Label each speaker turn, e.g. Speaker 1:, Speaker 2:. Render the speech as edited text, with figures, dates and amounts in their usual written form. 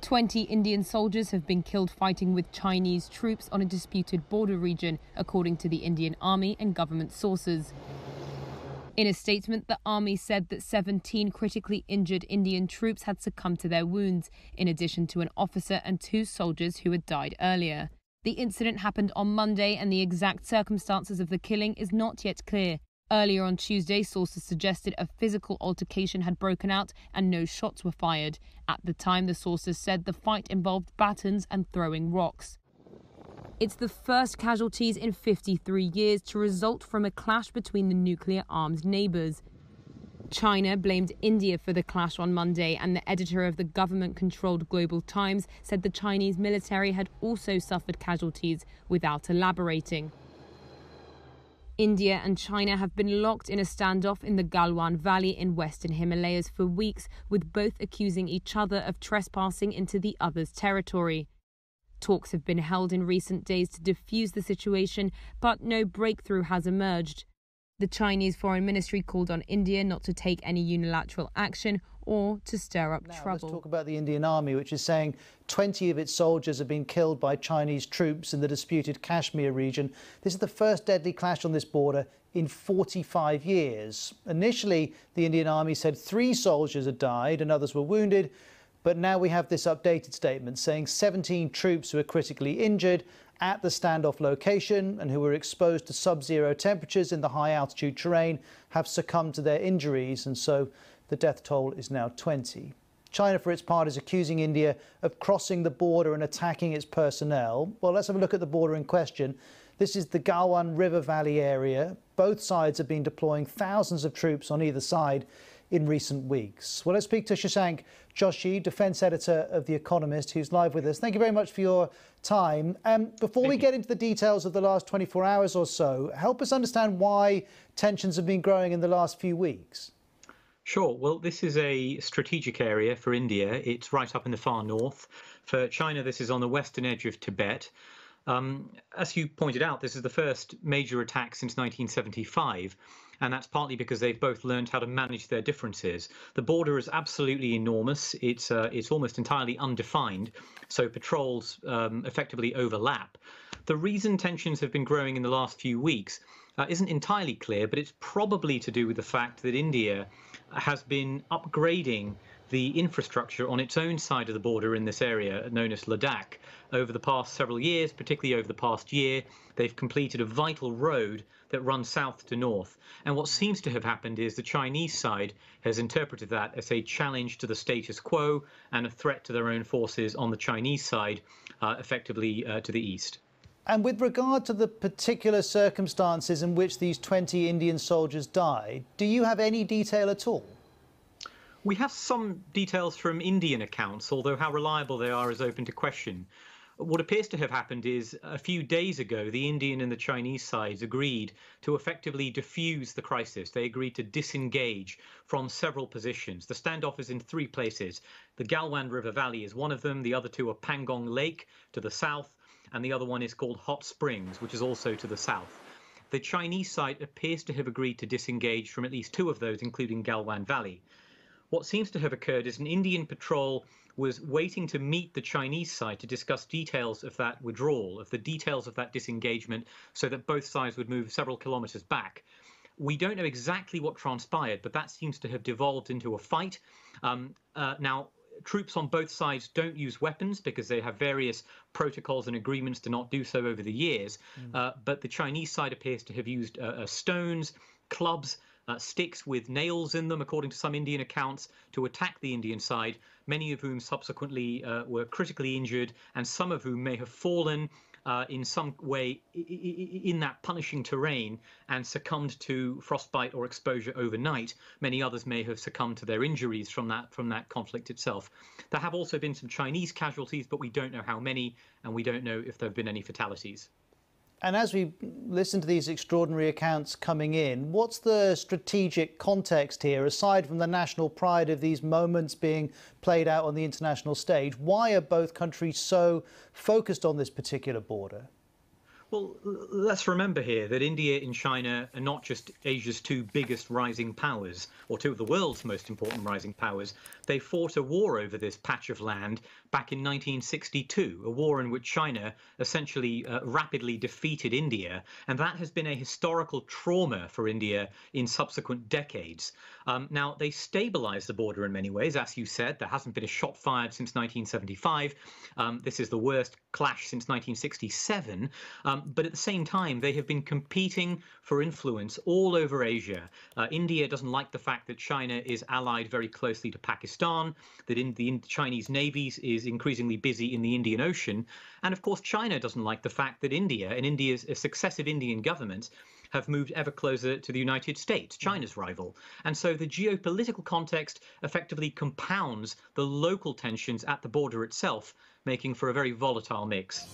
Speaker 1: 20 Indian soldiers have been killed fighting with Chinese troops on a disputed border region, according to the Indian Army and government sources. In a statement, the army said that 17 critically injured Indian troops had succumbed to their wounds, in addition to an officer and 2 soldiers who had died earlier. The incident happened on Monday, and the exact circumstances of the killing is not yet clear. Earlier on Tuesday, sources suggested a physical altercation had broken out and no shots were fired. At the time, the sources said the fight involved batons and throwing rocks. It's the first casualties in 53 years to result from a clash between the nuclear-armed neighbours. China blamed India for the clash on Monday, and the editor of the government-controlled Global Times said the Chinese military had also suffered casualties, without elaborating. India and China have been locked in a standoff in the Galwan Valley in western Himalayas for weeks, with both accusing each other of trespassing into the other's territory. Talks have been held in recent days to defuse the situation, but no breakthrough has emerged. The Chinese Foreign Ministry called on India not to take any unilateral action or to stir up trouble.
Speaker 2: Let's talk about the Indian Army, which is saying 20 of its soldiers have been killed by Chinese troops in the disputed Kashmir region. This is the first deadly clash on this border in 45 years. Initially, the Indian Army said 3 soldiers had died and others were wounded. But now we have this updated statement saying 17 troops who are critically injured at the standoff location and who were exposed to sub-zero temperatures in the high-altitude terrain have succumbed to their injuries, and so the death toll is now 20. China, for its part, is accusing India of crossing the border and attacking its personnel. Well, let's have a look at the border in question. This is the Galwan River Valley area. Both sides have been deploying thousands of troops on either side in recent weeks. Well, let's speak to Shashank Joshi, defence editor of The Economist, who's live with us. Thank you very much for your time. Before we get into the details of the last 24 hours or so, help us understand why tensions have been growing in the last few weeks.
Speaker 3: Sure. Well, this is a strategic area for India. It's right up in the far north. For China, this is on the western edge of Tibet. As you pointed out, this is the first major attack since 1975. And that's partly because they've both learned how to manage their differences. The border is absolutely enormous. It's almost entirely undefined, so patrols effectively overlap. The reason tensions have been growing in the last few weeks isn't entirely clear, but it's probably to do with the fact that India has been upgrading the infrastructure on its own side of the border in this area, known as Ladakh. Over the past several years, particularly over the past year, they've completed a vital road that runs south to north. And what seems to have happened is the Chinese side has interpreted that as a challenge to the status quo and a threat to their own forces on the Chinese side, effectively to the east.
Speaker 2: And with regard to the particular circumstances in which these 20 Indian soldiers died, do you have any detail at all?
Speaker 3: We have some details from Indian accounts, although how reliable they are is open to question. What appears to have happened is a few days ago, the Indian and the Chinese sides agreed to effectively defuse the crisis. They agreed to disengage from several positions. The standoff is in 3 places. The Galwan River Valley is one of them. The other 2 are Pangong Lake to the south, and the other one is called Hot Springs, which is also to the south. The Chinese side appears to have agreed to disengage from at least 2 of those, including Galwan Valley. What seems to have occurred is an Indian patrol was waiting to meet the Chinese side to discuss details of that withdrawal, of the details of that disengagement, so that both sides would move several kilometers back. We don't know exactly what transpired, but that seems to have devolved into a fight. Now, troops on both sides don't use weapons because they have various protocols and agreements to not do so over the years. But the Chinese side appears to have used stones, clubs, sticks with nails in them, according to some Indian accounts, to attack the Indian side, many of whom subsequently were critically injured, and some of whom may have fallen in some way in that punishing terrain and succumbed to frostbite or exposure overnight. Many others may have succumbed to their injuries from that conflict itself. There have also been some Chinese casualties, but we don't know how many, and we don't know if there have been any fatalities.
Speaker 2: And as we listen to these extraordinary accounts coming in, what's the strategic context here, aside from the national pride of these moments being played out on the international stage? Why are both countries so focused on this particular border?
Speaker 3: Well, let's remember here that India and China are not just Asia's two biggest rising powers, or two of the world's most important rising powers. They fought a war over this patch of land back in 1962, a war in which China essentially rapidly defeated India. And that has been a historical trauma for India in subsequent decades. Now, they stabilized the border in many ways. As you said, there hasn't been a shot fired since 1975. This is the worst clash since 1967. But at the same time, they have been competing for influence all over Asia. India doesn't like the fact that China is allied very closely to Pakistan, that the Chinese Navy is increasingly busy in the Indian Ocean. And of course, China doesn't like the fact that India and India's successive Indian governments have moved ever closer to the United States, China's rival. And so the geopolitical context effectively compounds the local tensions at the border itself, making for a very volatile mix.